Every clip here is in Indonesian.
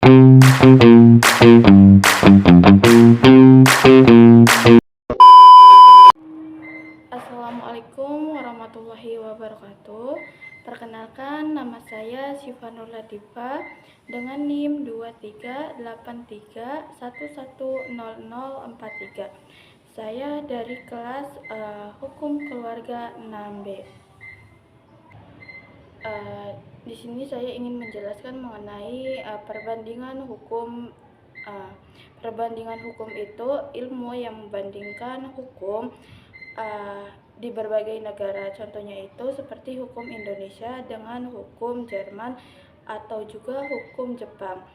Assalamualaikum warahmatullahi wabarakatuh. Perkenalkan, nama saya Syifa Nur Latifah dengan NIM 2383110043. Saya dari kelas Hukum Keluarga 6B. Di sini saya ingin menjelaskan mengenai perbandingan hukum. Perbandingan hukum itu ilmu yang membandingkan hukum di berbagai negara. Contohnya itu seperti hukum Indonesia dengan hukum Jerman atau juga hukum Jepang.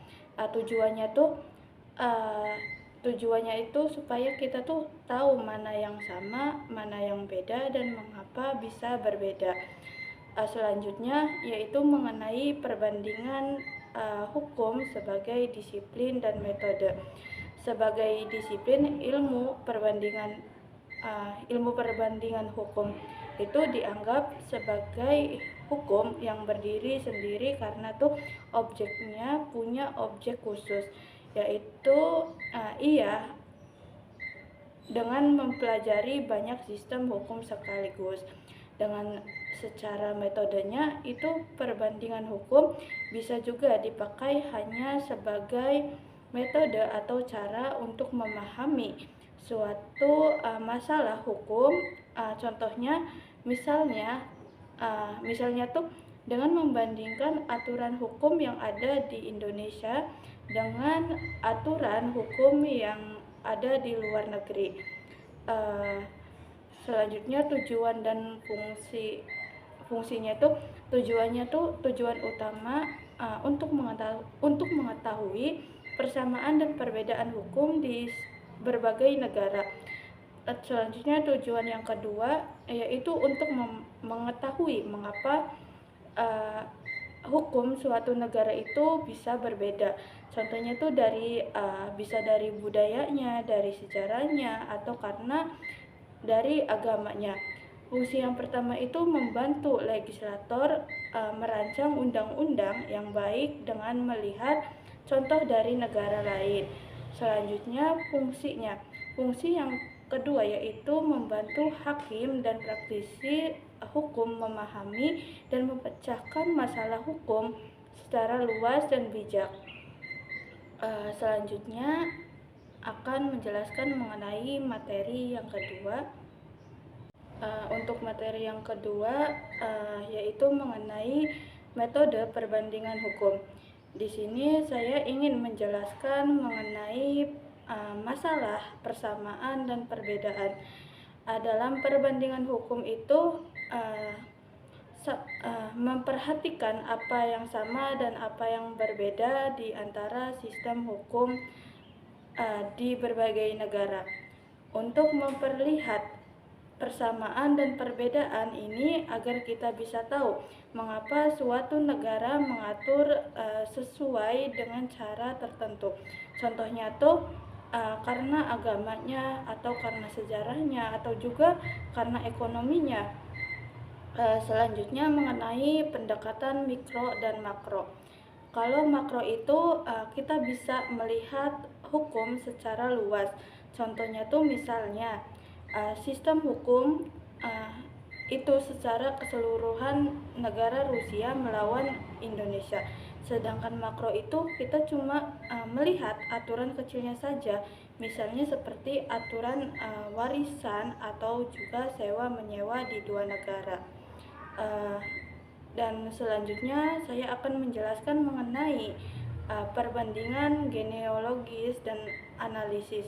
Tujuannya itu supaya kita tuh tahu mana yang sama, mana yang beda, dan mengapa bisa berbeda. Selanjutnya yaitu mengenai perbandingan hukum sebagai disiplin dan metode. Sebagai disiplin, ilmu perbandingan hukum itu dianggap sebagai hukum yang berdiri sendiri karena tuh objeknya punya objek khusus, yaitu ia dengan mempelajari banyak sistem hukum sekaligus. Dengan secara metodenya itu perbandingan hukum bisa juga dipakai hanya sebagai metode atau cara untuk memahami suatu masalah hukum. Contohnya misalnya tuh dengan membandingkan aturan hukum yang ada di Indonesia dengan aturan hukum yang ada di luar negeri. Selanjutnya tujuan dan fungsinya tuh tujuan utama untuk mengetahui persamaan dan perbedaan hukum di berbagai negara. Selanjutnya tujuan yang kedua yaitu untuk mengetahui mengapa hukum suatu negara itu bisa berbeda. Contohnya tuh bisa dari budayanya, dari sejarahnya, atau karena dari agamanya. Fungsi yang pertama itu membantu legislator merancang undang-undang yang baik dengan melihat contoh dari negara lain. Selanjutnya fungsi yang kedua yaitu membantu hakim dan praktisi hukum memahami dan memecahkan masalah hukum secara luas dan bijak. Selanjutnya akan menjelaskan mengenai materi yang kedua. Untuk materi yang kedua yaitu mengenai metode perbandingan hukum. Di sini saya ingin menjelaskan mengenai masalah persamaan dan perbedaan. Dalam perbandingan hukum itu memperhatikan apa yang sama dan apa yang berbeda di antara sistem hukum di berbagai negara. Untuk memperlihat persamaan dan perbedaan ini agar kita bisa tahu mengapa suatu negara mengatur sesuai dengan cara tertentu. Contohnya tuh karena agamanya, atau karena sejarahnya, atau juga karena ekonominya. Selanjutnya mengenai pendekatan mikro dan makro. Kalau makro itu kita bisa melihat hukum secara luas. Contohnya tuh misalnya sistem hukum itu secara keseluruhan negara Rusia melawan Indonesia. Sedangkan makro itu kita cuma melihat aturan kecilnya saja, misalnya seperti aturan warisan atau juga sewa menyewa di dua negara. Dan selanjutnya saya akan menjelaskan mengenai perbandingan genealogis dan analisis.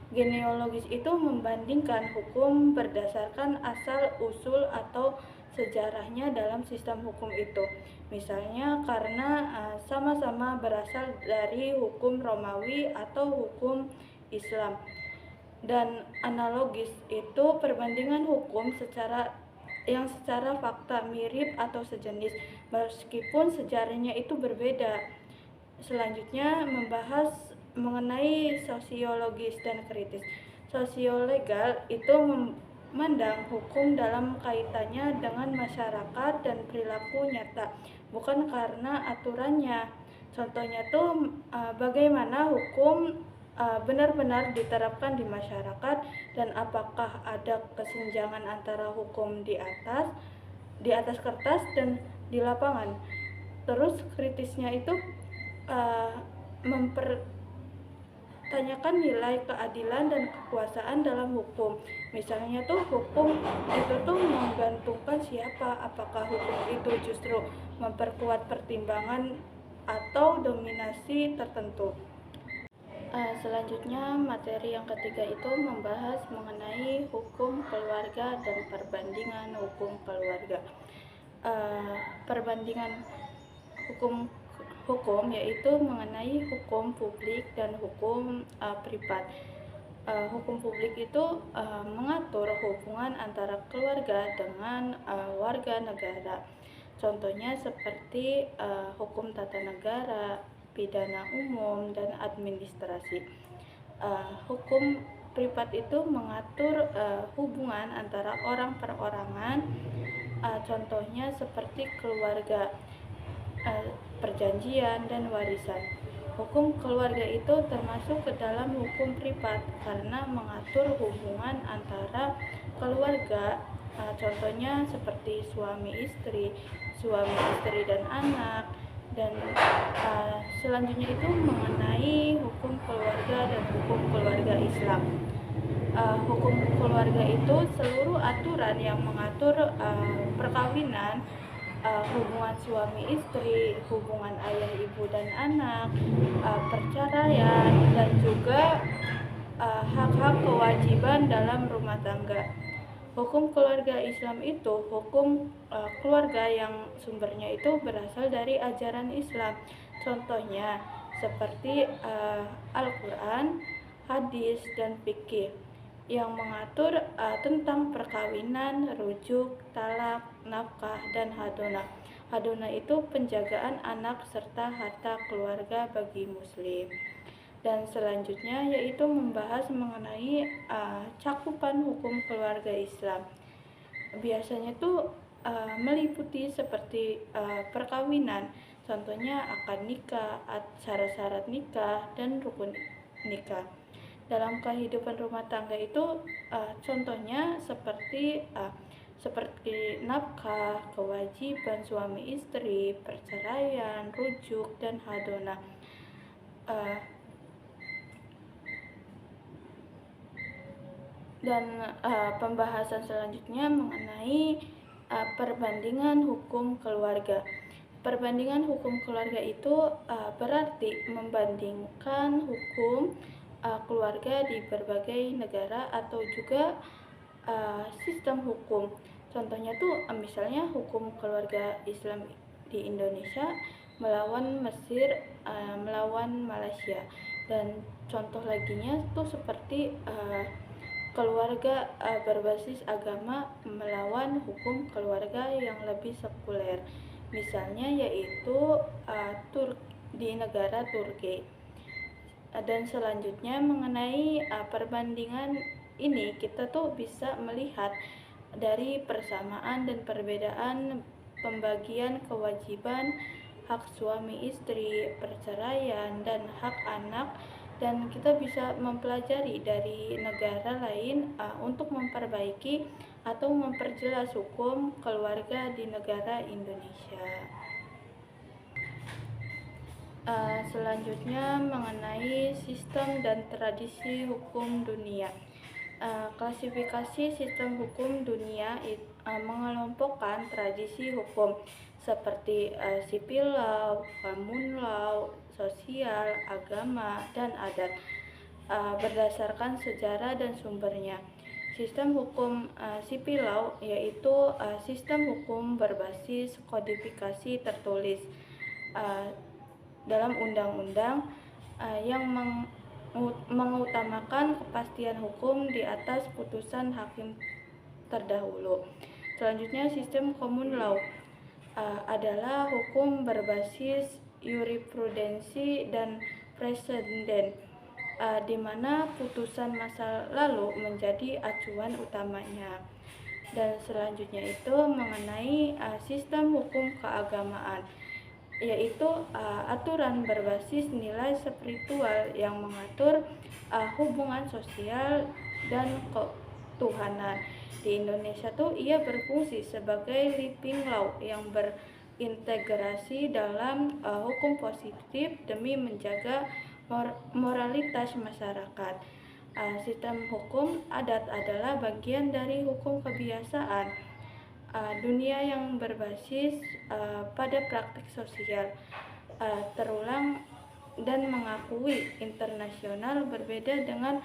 Genealogis itu membandingkan hukum berdasarkan asal-usul atau sejarahnya dalam sistem hukum itu. Misalnya karena sama-sama berasal dari hukum Romawi atau hukum Islam. Dan analogis itu perbandingan hukum secara fakta mirip atau sejenis meskipun sejarahnya itu berbeda. Selanjutnya membahas mengenai sosiologis dan kritis. Sosiolegal itu memandang hukum dalam kaitannya dengan masyarakat dan perilaku nyata, bukan karena aturannya. Contohnya tuh bagaimana hukum benar-benar diterapkan di masyarakat dan apakah ada kesenjangan antara hukum di atas kertas dan di lapangan. Terus kritisnya itu mempertanyakan nilai keadilan dan kekuasaan dalam hukum. Misalnya tuh hukum itu tuh menggantungkan siapa, apakah hukum itu justru memperkuat pertimbangan atau dominasi tertentu. Selanjutnya materi yang ketiga itu membahas mengenai hukum keluarga dan perbandingan hukum keluarga. Perbandingan hukum yaitu mengenai hukum publik dan hukum privat. Hukum publik itu mengatur hubungan antara keluarga dengan warga negara. Contohnya seperti hukum tata negara, pidana umum, dan administrasi. Hukum privat itu mengatur hubungan antara orang perorangan, contohnya seperti keluarga, perjanjian, dan warisan. Hukum keluarga itu termasuk ke dalam hukum privat karena mengatur hubungan antara keluarga, contohnya seperti suami istri dan anak. Dan selanjutnya itu mengenai hukum keluarga dan hukum keluarga Islam. Hukum keluarga itu seluruh aturan yang mengatur perkawinan, hubungan suami istri, hubungan ayah ibu dan anak, perceraian, dan juga hak-hak kewajiban dalam rumah tangga. Hukum keluarga Islam itu hukum keluarga yang sumbernya itu berasal dari ajaran Islam. Contohnya seperti Al-Quran, hadis, dan fikih yang mengatur tentang perkawinan, rujuk, talak, nafkah, dan hadonah. Hadonah itu penjagaan anak serta harta keluarga bagi muslim. Dan selanjutnya yaitu membahas mengenai cakupan hukum keluarga Islam. Biasanya tuh meliputi seperti perkawinan, contohnya akad nikah, syarat-syarat nikah, dan rukun nikah. Dalam kehidupan rumah tangga itu contohnya seperti nafkah, kewajiban suami istri, perceraian, rujuk, dan hadonah. Dan pembahasan selanjutnya mengenai perbandingan hukum keluarga. Perbandingan hukum keluarga itu berarti membandingkan hukum keluarga di berbagai negara atau juga sistem hukum. Contohnya tuh misalnya hukum keluarga Islam di Indonesia melawan Mesir, melawan Malaysia. Dan contoh laginya tuh seperti keluarga berbasis agama melawan hukum keluarga yang lebih sekuler, misalnya yaitu di negara Turki. Dan selanjutnya mengenai perbandingan ini kita tuh bisa melihat dari persamaan dan perbedaan pembagian kewajiban, hak suami istri, perceraian, dan hak anak. Dan kita bisa mempelajari dari negara lain untuk memperbaiki atau memperjelas hukum keluarga di negara Indonesia. Selanjutnya mengenai sistem dan tradisi hukum dunia. Klasifikasi sistem hukum dunia mengelompokkan tradisi hukum seperti civil law, common law, sosial, agama, dan adat berdasarkan sejarah dan sumbernya. Sistem hukum civil law yaitu sistem hukum berbasis kodifikasi tertulis dalam undang-undang yang mengutamakan kepastian hukum di atas putusan hakim terdahulu. Selanjutnya sistem common law adalah hukum berbasis jurisprudensi dan preseden, di mana putusan masa lalu menjadi acuan utamanya. Dan selanjutnya itu mengenai sistem hukum keagamaan. yaitu aturan berbasis nilai spiritual yang mengatur hubungan sosial dan ketuhanan. Di Indonesia tuh ia berfungsi sebagai living law yang berintegrasi dalam hukum positif demi menjaga moralitas masyarakat. Sistem hukum adat adalah bagian dari hukum kebiasaan dunia yang berbasis pada praktik sosial terulang dan mengakui internasional. Berbeda dengan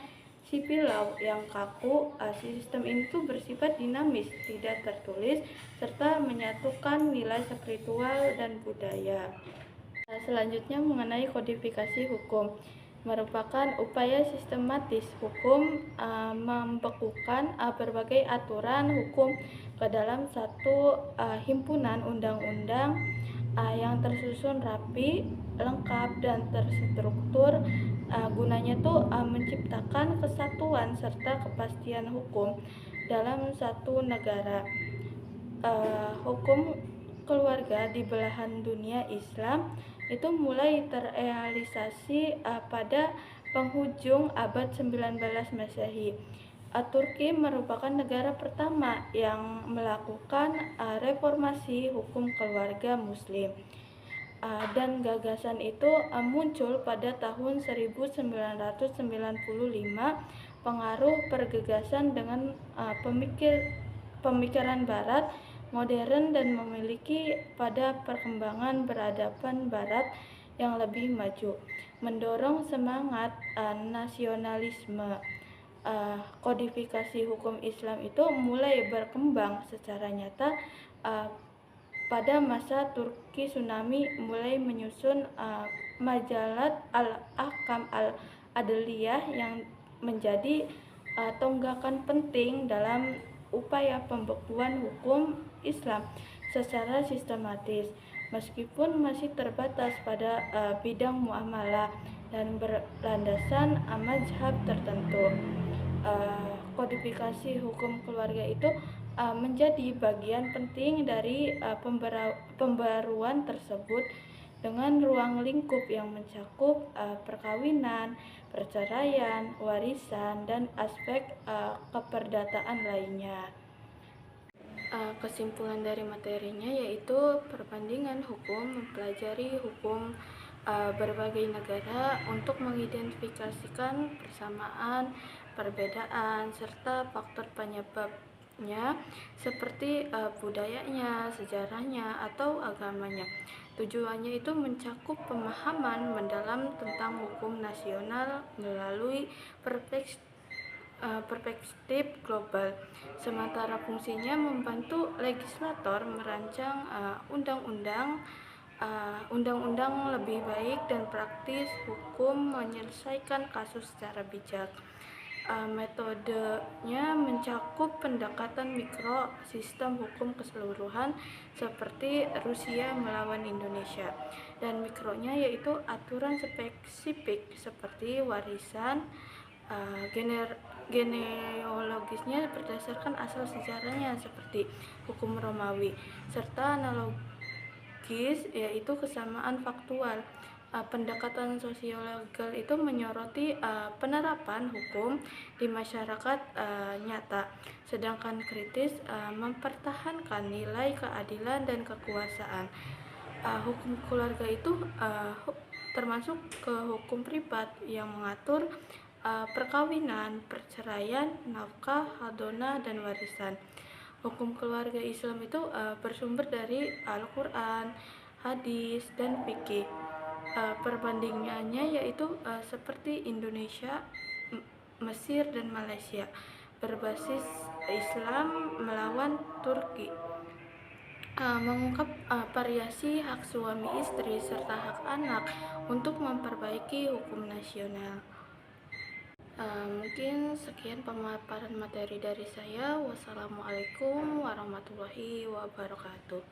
civil law yang kaku, sistem itu bersifat dinamis, tidak tertulis, serta menyatukan nilai spiritual dan budaya. Selanjutnya mengenai kodifikasi hukum, merupakan upaya sistematis hukum membekukan berbagai aturan hukum ke dalam satu himpunan undang-undang yang tersusun rapi, lengkap, dan terstruktur. Gunanya tuh menciptakan kesatuan serta kepastian hukum dalam satu negara. Hukum keluarga di belahan dunia Islam itu mulai terrealisasi pada penghujung abad 19 Masehi. Turki merupakan negara pertama yang melakukan reformasi hukum keluarga Muslim. Dan gagasan itu muncul pada tahun 1995. Pengaruh pergegasan dengan pemikiran Barat modern dan memiliki pada perkembangan peradaban Barat yang lebih maju, mendorong semangat nasionalisme. Kodifikasi hukum Islam itu mulai berkembang secara nyata pada masa Turki Tsunami, mulai menyusun majalah Al-Ahkam Al-Adliyah yang menjadi tonggakan penting dalam upaya pembekuan hukum Islam secara sistematis, meskipun masih terbatas pada bidang muamalah dan berlandasan mazhab tertentu. Kodifikasi hukum keluarga itu menjadi bagian penting dari pembaruan tersebut dengan ruang lingkup yang mencakup perkawinan, perceraian, warisan, dan aspek keperdataan lainnya. Kesimpulan dari materinya yaitu perbandingan hukum, mempelajari hukum berbagai negara untuk mengidentifikasikan persamaan, perbedaan, serta faktor penyebabnya seperti budayanya, sejarahnya, atau agamanya. Tujuannya itu mencakup pemahaman mendalam tentang hukum nasional melalui perspektif global, sementara fungsinya membantu legislator merancang undang-undang lebih baik dan praktis hukum menyelesaikan kasus secara bijak. Metodenya mencakup pendekatan mikro, sistem hukum keseluruhan seperti Rusia melawan Indonesia, dan mikronya yaitu aturan spesifik seperti warisan. Genealogisnya berdasarkan asal sejarahnya seperti hukum Romawi, serta analogis yaitu kesamaan faktual. Pendekatan sosiologis itu menyoroti penerapan hukum di masyarakat nyata, sedangkan kritis mempertahankan nilai keadilan dan kekuasaan. Hukum keluarga itu termasuk ke hukum privat yang mengatur perkawinan, perceraian, nafkah, hadonah, dan warisan. Hukum keluarga Islam itu bersumber dari Al-Quran, hadis, dan fikih. Perbandingannya yaitu seperti Indonesia, Mesir, dan Malaysia, berbasis Islam melawan Turki. Mengungkap variasi hak suami istri serta hak anak untuk memperbaiki hukum nasional. Mungkin sekian pemaparan materi dari saya. Wassalamualaikum warahmatullahi wabarakatuh.